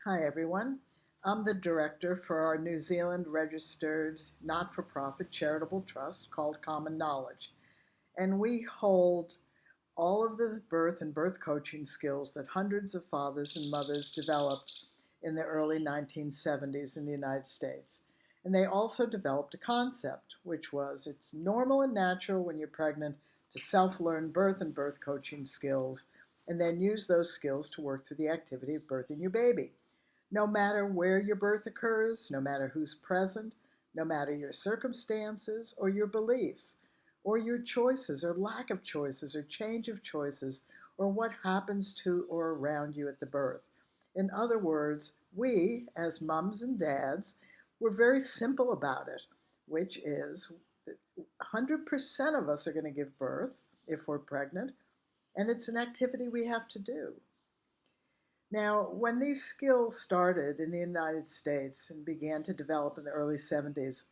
Hi, everyone. I'm the director for our New Zealand registered not for profit charitable trust called Common Knowledge. And we hold all of the birth and birth coaching skills that hundreds of fathers and mothers developed in the early 1970s in the United States. And they also developed a concept, which was it's normal and natural when you're pregnant to self learn birth and birth coaching skills and then use those skills to work through the activity of birthing your baby. No matter where your birth occurs, no matter who's present, no matter your circumstances or your beliefs, or your choices or lack of choices or change of choices, or what happens to or around you at the birth. In other words, we, as mums and dads, we're very simple about it, which is that 100% of us are going to give birth if we're pregnant, and it's an activity we have to do. Now, when these skills started in the United States and began to develop in the early 70s,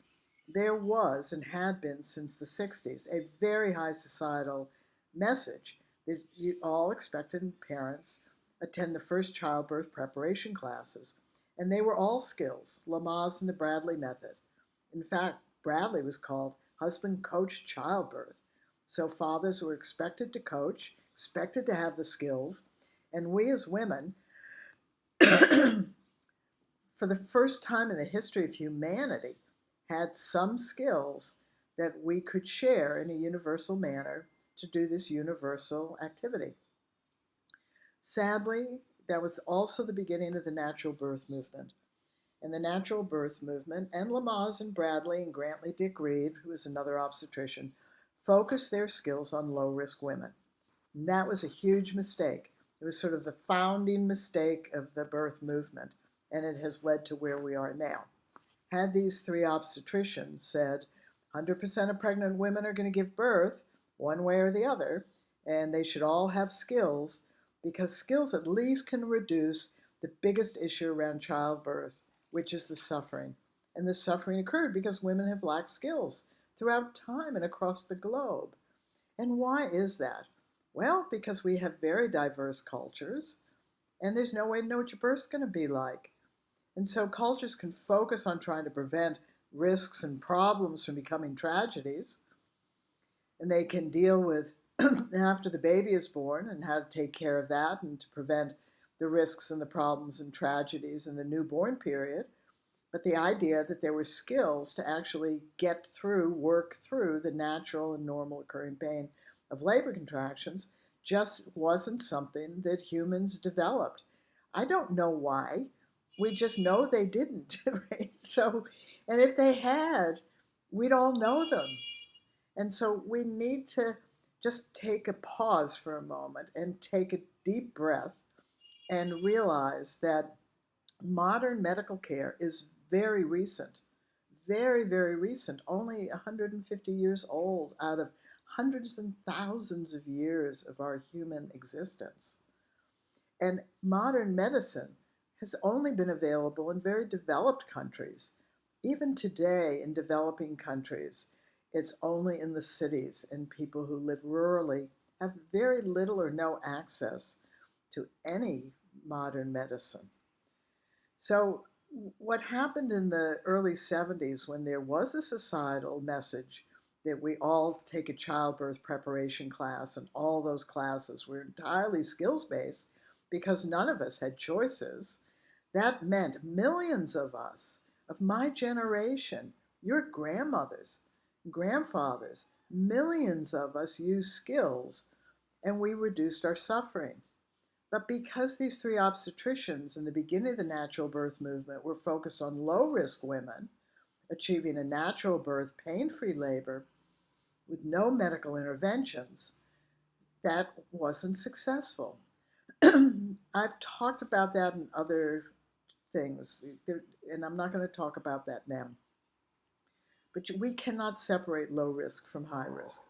there was and had been since the 60s a very high societal message that you all expected parents attend the first childbirth preparation classes. And they were all skills, Lamaze and the Bradley method. In fact, Bradley was called husband coach childbirth. So fathers were expected to coach, expected to have the skills, and we as women for the first time in the history of humanity, had some skills that we could share in a universal manner to do this universal activity. Sadly, that was also the beginning of the natural birth movement. And the natural birth movement, and Lamaze and Bradley and Grantley Dick Reed, who was another obstetrician, focused their skills on low risk women. And that was a huge mistake. It was sort of the founding mistake of the birth movement, and it has led to where we are now. Had these three obstetricians said 100% of pregnant women are going to give birth, one way or the other, and they should all have skills, because skills at least can reduce the biggest issue around childbirth, which is the suffering. And the suffering occurred because women have lacked skills throughout time and across the globe. And why is that? Well, because we have very diverse cultures, and there's no way to know what your birth's going to be like. And so cultures can focus on trying to prevent risks and problems from becoming tragedies, and they can deal with after the baby is born and how to take care of that and to prevent the risks and the problems and tragedies in the newborn period. But the idea that there were skills to actually get through, work through the natural and normal occurring pain of labor contractions just wasn't something that humans developed. I don't know why. We just know they didn't, right? So, and if they had, we'd all know them. And so we need to just take a pause for a moment and take a deep breath and realize that modern medical care is very recent, very, very recent, only 150 years old out of hundreds and thousands of years of our human existence. And modern medicine has only been available in very developed countries. Even today, in developing countries, it's only in the cities, and people who live rurally have very little or no access to any modern medicine. So, what happened in the early 70s when there was a societal message that we all take a childbirth preparation class, and all those classes were entirely skills based because none of us had choices, that meant millions of us, of my generation, your grandmothers, grandfathers, millions of us used skills, and we reduced our suffering. But because these three obstetricians in the beginning of the natural birth movement were focused on low risk women achieving a natural birth, pain free labor with no medical interventions, that wasn't successful. I've talked about that in other things, and I'm not going to talk about that now. But we cannot separate low risk from high risk.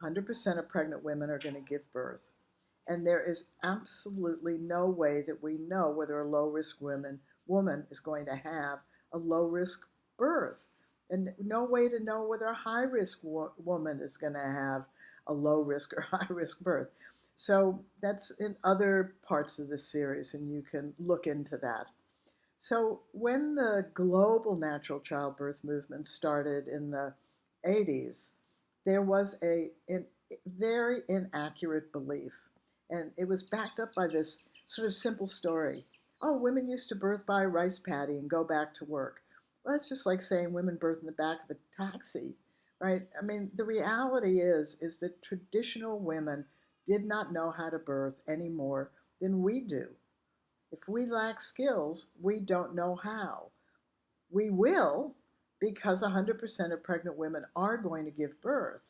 100% of pregnant women are going to give birth. And there is absolutely no way that we know whether a low risk woman is going to have a low risk birth. And no way to know whether a high risk woman is going to have a low risk or high risk birth. So that's in other parts of the series, and you can look into that. So, when the global natural childbirth movement started in the 80s, there was a very inaccurate belief. And it was backed up by this sort of simple story. Oh, women used to birth by a rice paddy and go back to work. Well, it's just like saying women birth in the back of a taxi, right? I mean, the reality is that traditional women did not know how to birth any more than we do. If we lack skills, we don't know how. We will, because 100% of pregnant women are going to give birth.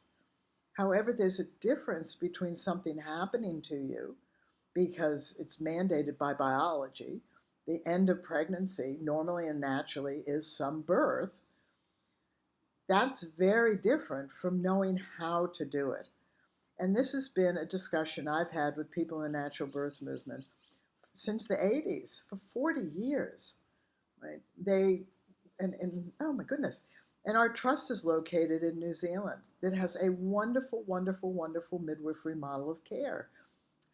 However, there's a difference between something happening to you because it's mandated by biology. The end of pregnancy, normally and naturally, is some birth. That's very different from knowing how to do it. And this has been a discussion I've had with people in the natural birth movement since the 80s, for 40 years. Right? And oh my goodness. And our trust is located in New Zealand that has a wonderful, wonderful, wonderful midwifery model of care.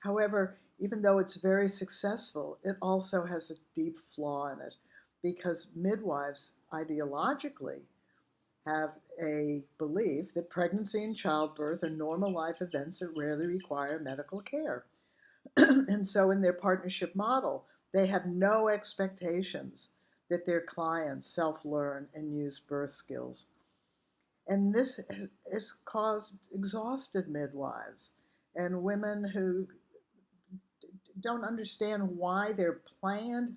However, even though it's very successful, it also has a deep flaw in it because midwives ideologically have a belief that pregnancy and childbirth are normal life events that rarely require medical care. And so, in their partnership model, they have no expectations that their clients self learn and use birth skills. And this has caused exhausted midwives and women who don't understand why their planned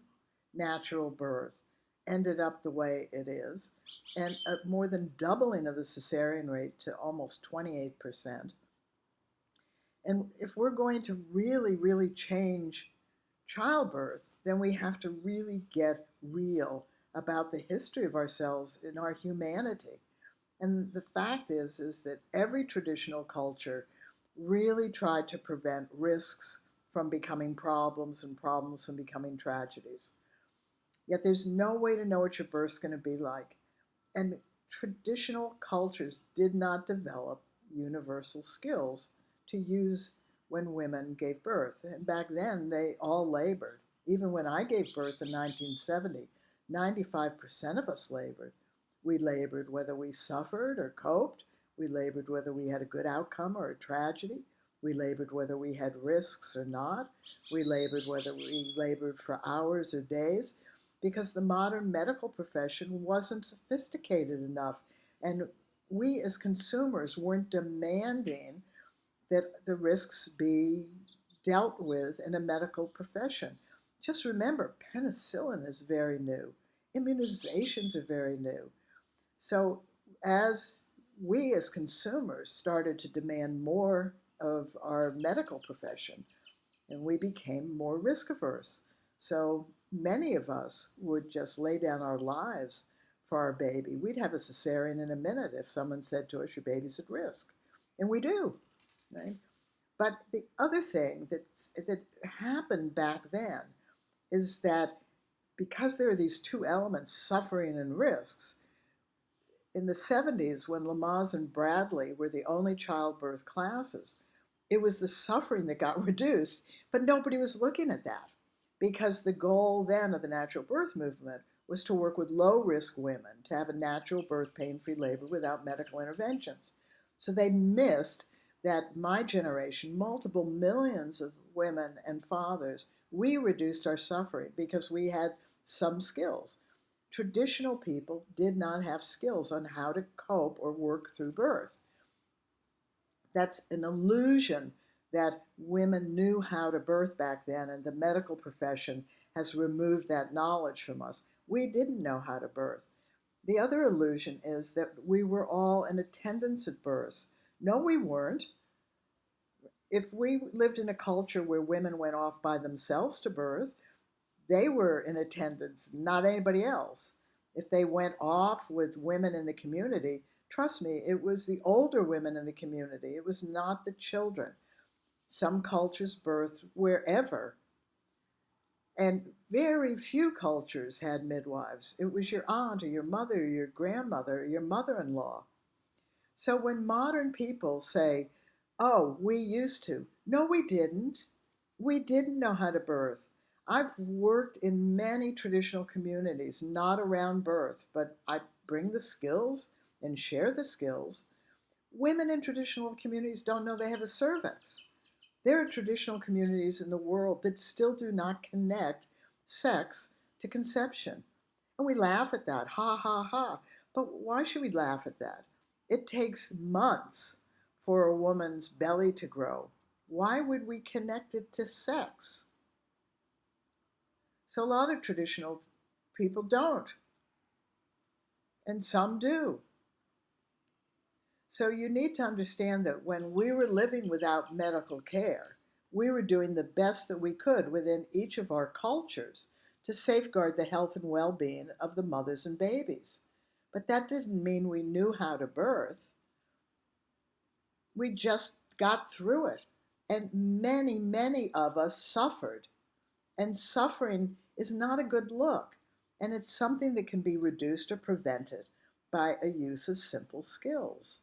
natural birth ended up the way it is, and a more than doubling of the cesarean rate to almost 28%. And if we're going to really, really change childbirth, then we have to really get real about the history of ourselves and our humanity. And the fact is that every traditional culture really tried to prevent risks from becoming problems and problems from becoming tragedies. Yet there's no way to know what your birth's going to be like. And traditional cultures did not develop universal skills to use when women gave birth. And back then, they all labored. Even when I gave birth in 1970, 95% of us labored. We labored whether we suffered or coped. We labored whether we had a good outcome or a tragedy. We labored whether we had risks or not. We labored whether we labored for hours or days because the modern medical profession wasn't sophisticated enough. And we as consumers weren't demanding that the risks be dealt with in a medical profession. Just remember, penicillin is very new. Immunizations are very new. So as we as consumers started to demand more of our medical profession, and we became more risk averse. So many of us would just lay down our lives for our baby. We'd have a cesarean in a minute if someone said to us, your baby's at risk. And we do, right? But the other thing that happened back then is that because there are these two elements, suffering and risks, in the 70s, when Lamaze and Bradley were the only childbirth classes, it was the suffering that got reduced, but nobody was looking at that because the goal then of the natural birth movement was to work with low-risk women to have a natural birth, pain-free labor without medical interventions. So they missed that my generation, multiple millions of women and fathers, we reduced our suffering because we had some skills. Traditional people did not have skills on how to cope or work through birth. That's an illusion that women knew how to birth back then, and the medical profession has removed that knowledge from us. We didn't know how to birth. The other illusion is that we were all in attendance at births. No, we weren't. If we lived in a culture where women went off by themselves to birth, they were in attendance, not anybody else. If they went off with women in the community, trust me, it was the older women in the community. It was not the children. Some cultures birthed wherever. And very few cultures had midwives. It was your aunt or your mother or your grandmother or your mother-in-law. So when modern people say, oh, we used to, no, we didn't. We didn't know how to birth. I've worked in many traditional communities, not around birth, but I bring the skills and share the skills. Women in traditional communities don't know they have a cervix. There are traditional communities in the world that still do not connect sex to conception. And we laugh at that, ha ha ha. But why should we laugh at that? It takes months for a woman's belly to grow. Why would we connect it to sex? So a lot of traditional people don't, and some do. So you need to understand that when we were living without medical care, we were doing the best that we could within each of our cultures to safeguard the health and well-being of the mothers and babies. But that didn't mean we knew how to birth. We just got through it. And many, many of us suffered. And suffering is not a good look. And it's something that can be reduced or prevented by a use of simple skills.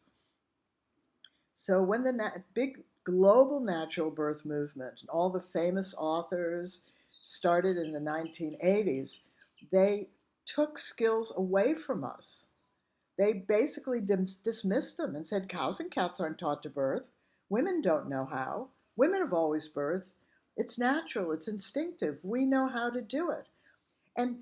So when the big global natural birth movement and all the famous authors started in the 1980s, they took skills away from us. They basically dismissed them and said cows and cats aren't taught to birth. Women don't know how. Women have always birthed. It's natural. It's instinctive. We know how to do it. And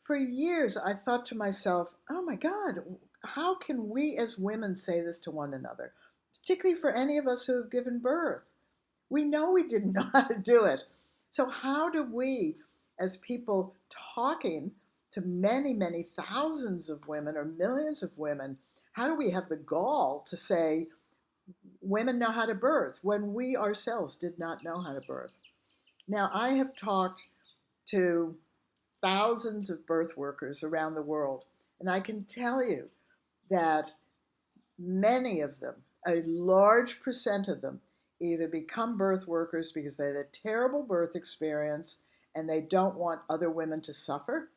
for years, I thought to myself, oh my God, how can we as women say this to one another? Particularly for any of us who have given birth. We know we didn't know how to do it. So how do we, as people talking to many, many thousands of women or millions of women, how do we have the gall to say women know how to birth when we ourselves did not know how to birth? Now, I have talked to thousands of birth workers around the world, and I can tell you that many of them, a large percent of them, either become birth workers because they had a terrible birth experience and they don't want other women to suffer,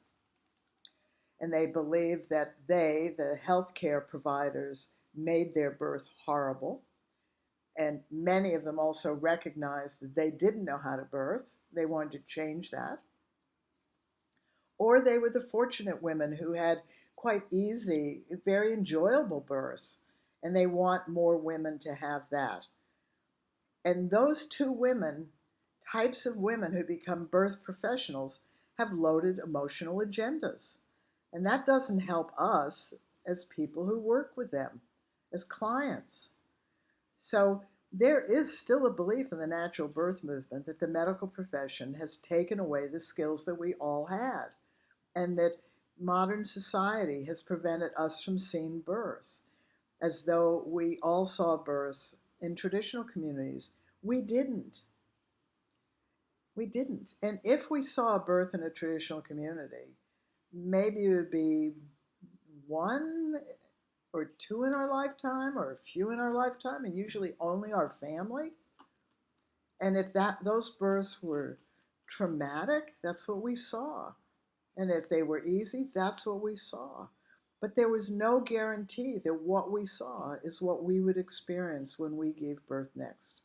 and they believe that they, the healthcare providers, made their birth horrible. And many of them also recognized that they didn't know how to birth. They wanted to change that. Or they were the fortunate women who had quite easy, very enjoyable births, and they want more women to have that. And those two women, types of women who become birth professionals, have loaded emotional agendas. And that doesn't help us as people who work with them, as clients. So there is still a belief in the natural birth movement that the medical profession has taken away the skills that we all had, and that modern society has prevented us from seeing births, as though we all saw births in traditional communities. We didn't. We didn't. And if we saw a birth in a traditional community, maybe it would be one or two in our lifetime, or a few in our lifetime, and usually only our family. And if those births were traumatic, that's what we saw. And if they were easy, that's what we saw. But there was no guarantee that what we saw is what we would experience when we gave birth next.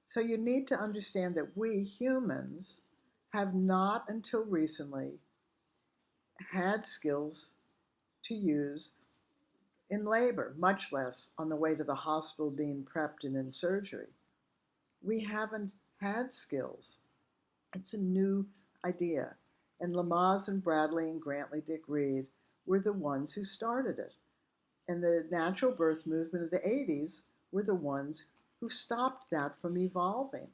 So you need to understand that we humans have not until recently had skills to use in labor, much less on the way to the hospital being prepped and in surgery. We haven't had skills. It's a new idea. And Lamaze and Bradley and Grantley Dick Reed were the ones who started it. And the natural birth movement of the 80s were the ones who stopped that from evolving.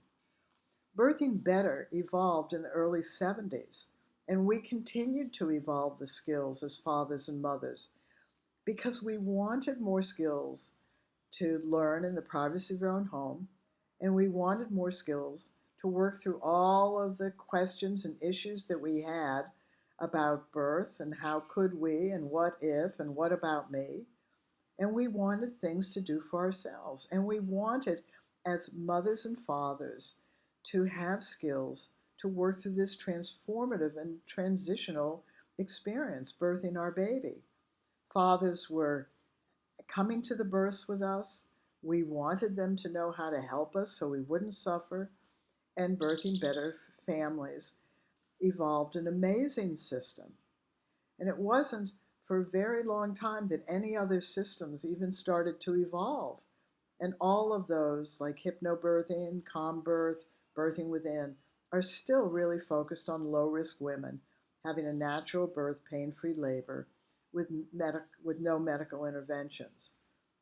Birthing Better evolved in the early 70s, and we continued to evolve the skills as fathers and mothers because we wanted more skills to learn in the privacy of our own home, and we wanted more skills to work through all of the questions and issues that we had about birth and how could we and what if and what about me. And we wanted things to do for ourselves. And we wanted, as mothers and fathers, to have skills to work through this transformative and transitional experience, birthing our baby. Fathers were coming to the births with us. We wanted them to know how to help us so we wouldn't suffer. And Birthing Better families evolved an amazing system. And it wasn't for a very long time that any other systems even started to evolve. And all of those, like hypnobirthing, calm birth, birthing within, are still really focused on low risk women having a natural birth, pain free labor with, with no medical interventions.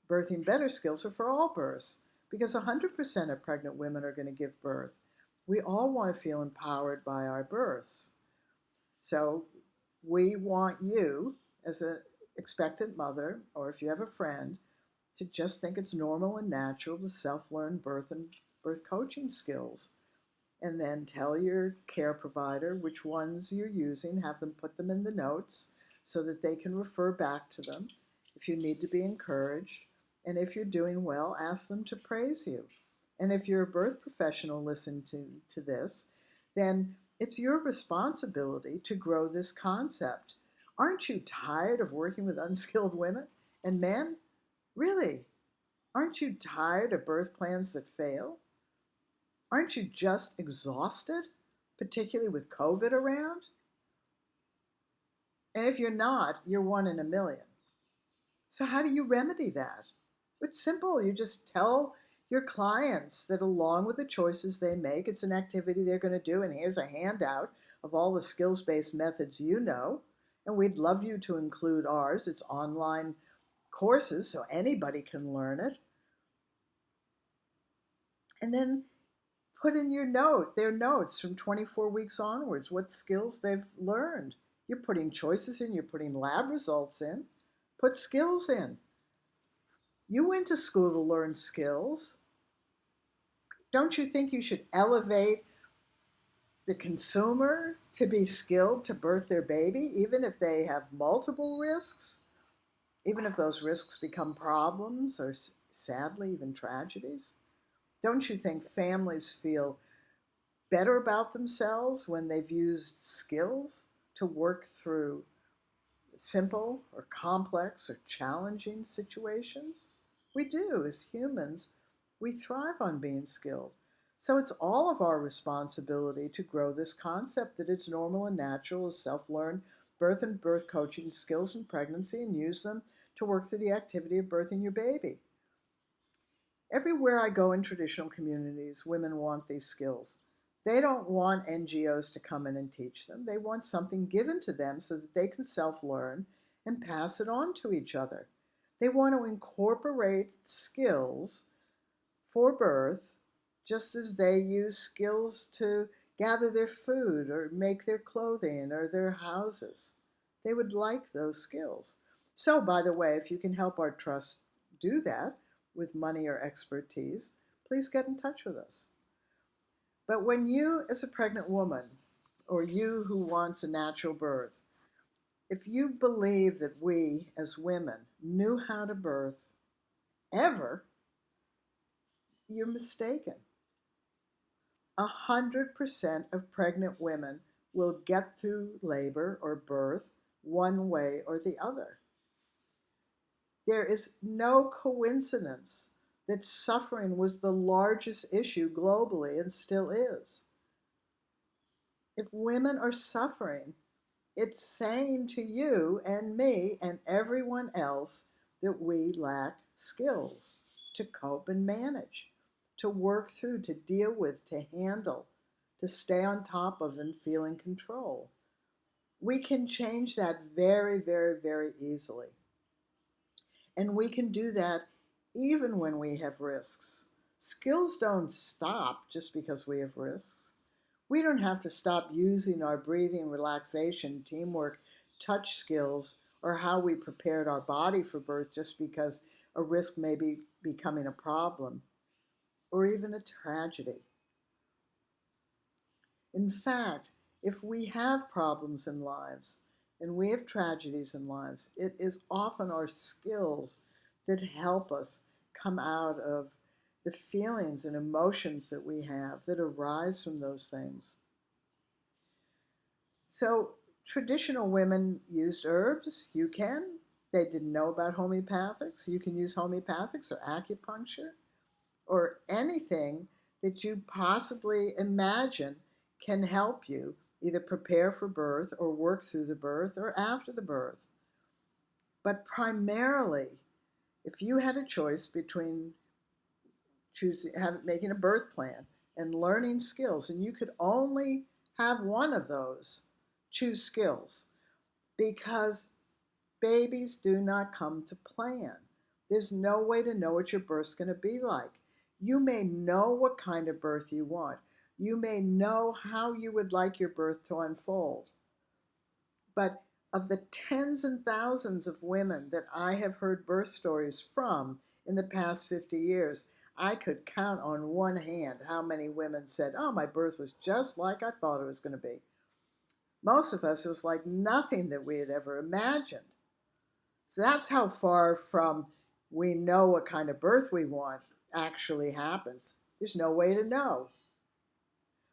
Birthing better skills are for all births because 100% of pregnant women are going to give birth. We all want to feel empowered by our births. So we want you, as an expectant mother, or if you have a friend, to just think it's normal and natural to self-learn birth and birth coaching skills. And then tell your care provider which ones you're using, have them put them in the notes so that they can refer back to them if you need to be encouraged. And if you're doing well, ask them to praise you. And if you're a birth professional listening to this, then it's your responsibility to grow this concept. Aren't you tired of working with unskilled women and men? Really? Aren't you tired of birth plans that fail? Aren't you just exhausted, particularly with COVID around? And if you're not, you're one in a million. So how do you remedy that? It's simple. You just tell your clients that along with the choices they make, it's an activity they're going to do, and here's a handout of all the skills-based methods you know, and we'd love you to include ours. It's online courses, so anybody can learn it. And then put in their notes from 24 weeks onwards, what skills they've learned. You're putting choices in, you're putting lab results in. Put skills in. You went to school to learn skills. Don't you think you should elevate the consumer to be skilled to birth their baby, even if they have multiple risks, even if those risks become problems or sadly even tragedies? Don't you think families feel better about themselves when they've used skills to work through simple or complex or challenging situations? We do. As humans, we thrive on being skilled. So it's all of our responsibility to grow this concept that it's normal and natural to self-learn birth and birth coaching skills in pregnancy and use them to work through the activity of birthing your baby. Everywhere I go in traditional communities, women want these skills. They don't want NGOs to come in and teach them. They want something given to them so that they can self-learn and pass it on to each other. They want to incorporate skills for birth just as they use skills to gather their food or make their clothing or their houses. They would like those skills. So, by the way, if you can help our trust do that with money or expertise, please get in touch with us. But when you, as a pregnant woman, or you who wants a natural birth, if you believe that we, as women, knew how to birth ever, you're mistaken. 100% of pregnant women will get through labor or birth one way or the other. There is no coincidence that suffering was the largest issue globally and still is. If women are suffering, it's saying to you and me and everyone else that we lack skills to cope and manage, to work through, to deal with, to handle, to stay on top of and feel in control. We can change that very, very, very easily. And we can do that even when we have risks. Skills don't stop just because we have risks. We don't have to stop using our breathing, relaxation, teamwork, touch skills, or how we prepared our body for birth just because a risk may be becoming a problem or even a tragedy. In fact, if we have problems in lives and we have tragedies in lives, it is often our skills that help us come out of the feelings and emotions that we have that arise from those things. So traditional women used herbs. You can. They didn't know about homeopathics. You can use homeopathics or acupuncture or anything that you possibly imagine can help you either prepare for birth or work through the birth or after the birth. But primarily, if you had a choice between making a birth plan and learning skills, and you could only have one of those, choose skills, because babies do not come to plan. There's no way to know what your birth's going to be like. You may know what kind of birth you want. You may know how you would like your birth to unfold. But of the tens and thousands of women that I have heard birth stories from in the past 50 years, I could count on one hand how many women said, "Oh, my birth was just like I thought it was going to be." Most of us, it was like nothing that we had ever imagined. So that's how far from we know what kind of birth we want actually happens. There's no way to know.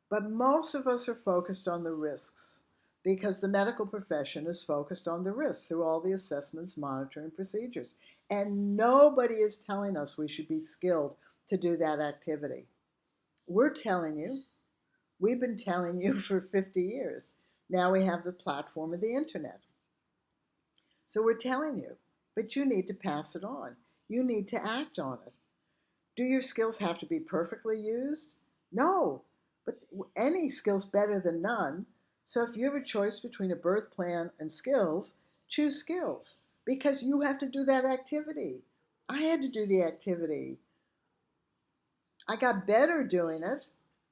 But most of us are focused on the risks because the medical profession is focused on the risks through all the assessments, monitoring procedures. And nobody is telling us we should be skilled to do that activity. We're telling you, we've been telling you for 50 years. Now we have the platform of the internet. So we're telling you, but you need to pass it on. You need to act on it. Do your skills have to be perfectly used? No, but any skill's better than none. So if you have a choice between a birth plan and skills, choose skills because you have to do that activity. I had to do the activity. I got better doing it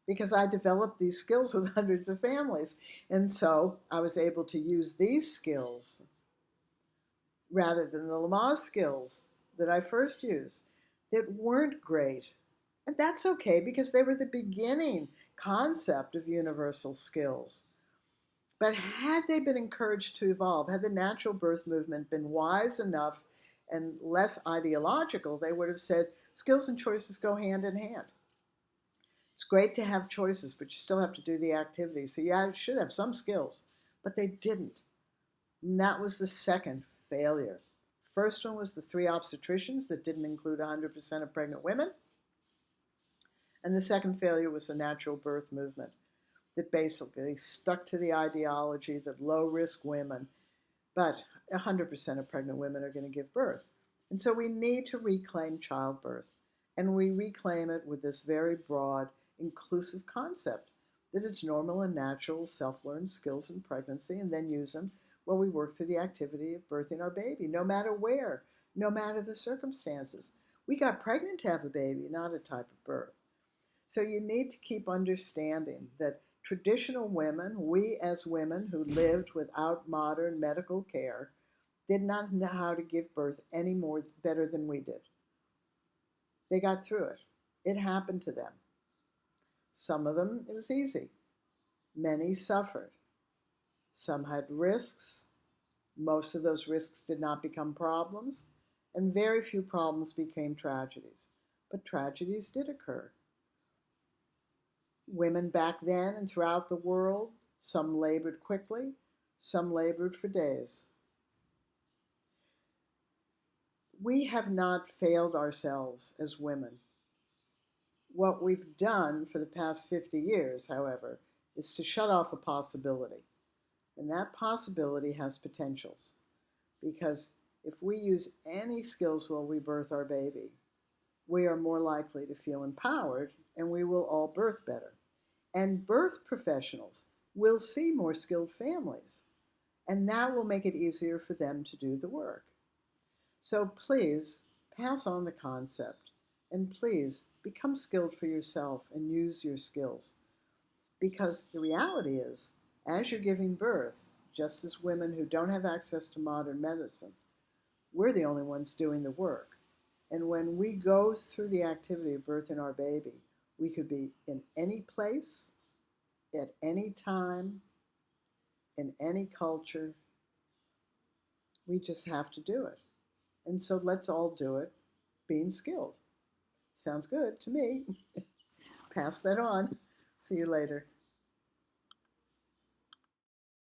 because I developed these skills with hundreds of families. And so I was able to use these skills rather than the Lamaze skills that I first used that weren't great. And that's okay because they were the beginning concept of universal skills. But had they been encouraged to evolve, had the natural birth movement been wise enough and less ideological, they would have said skills and choices go hand in hand. It's great to have choices, but you still have to do the activity. So yeah, you should have some skills, but they didn't. And that was the second failure. First one was the 3 obstetricians that didn't include 100% of pregnant women. And the second failure was the natural birth movement that basically stuck to the ideology that low-risk women, but 100% of pregnant women are going to give birth. And so we need to reclaim childbirth. And we reclaim it with this very broad, inclusive concept that it's normal and natural self-learned skills in pregnancy, and then use them while we work through the activity of birthing our baby, no matter where, no matter the circumstances. We got pregnant to have a baby, not a type of birth. So you need to keep understanding that traditional women, we as women who lived without modern medical care, did not know how to give birth any more better than we did. They got through it. It happened to them. Some of them, it was easy. Many suffered. Some had risks. Most of those risks did not become problems, and very few problems became tragedies. But tragedies did occur. Women back then and throughout the world, some labored quickly, some labored for days. We have not failed ourselves as women. What we've done for the past 50 years, however, is to shut off a possibility. And that possibility has potentials. Because if we use any skills while we birth our baby, we are more likely to feel empowered and we will all birth better. And birth professionals will see more skilled families, and that will make it easier for them to do the work. So please pass on the concept, and please become skilled for yourself and use your skills. Because the reality is, as you're giving birth, just as women who don't have access to modern medicine, we're the only ones doing the work. And when we go through the activity of birthing our baby, we could be in any place, at any time, in any culture. We just have to do it. And so let's all do it being skilled. Sounds good to me. Pass that on. See you later.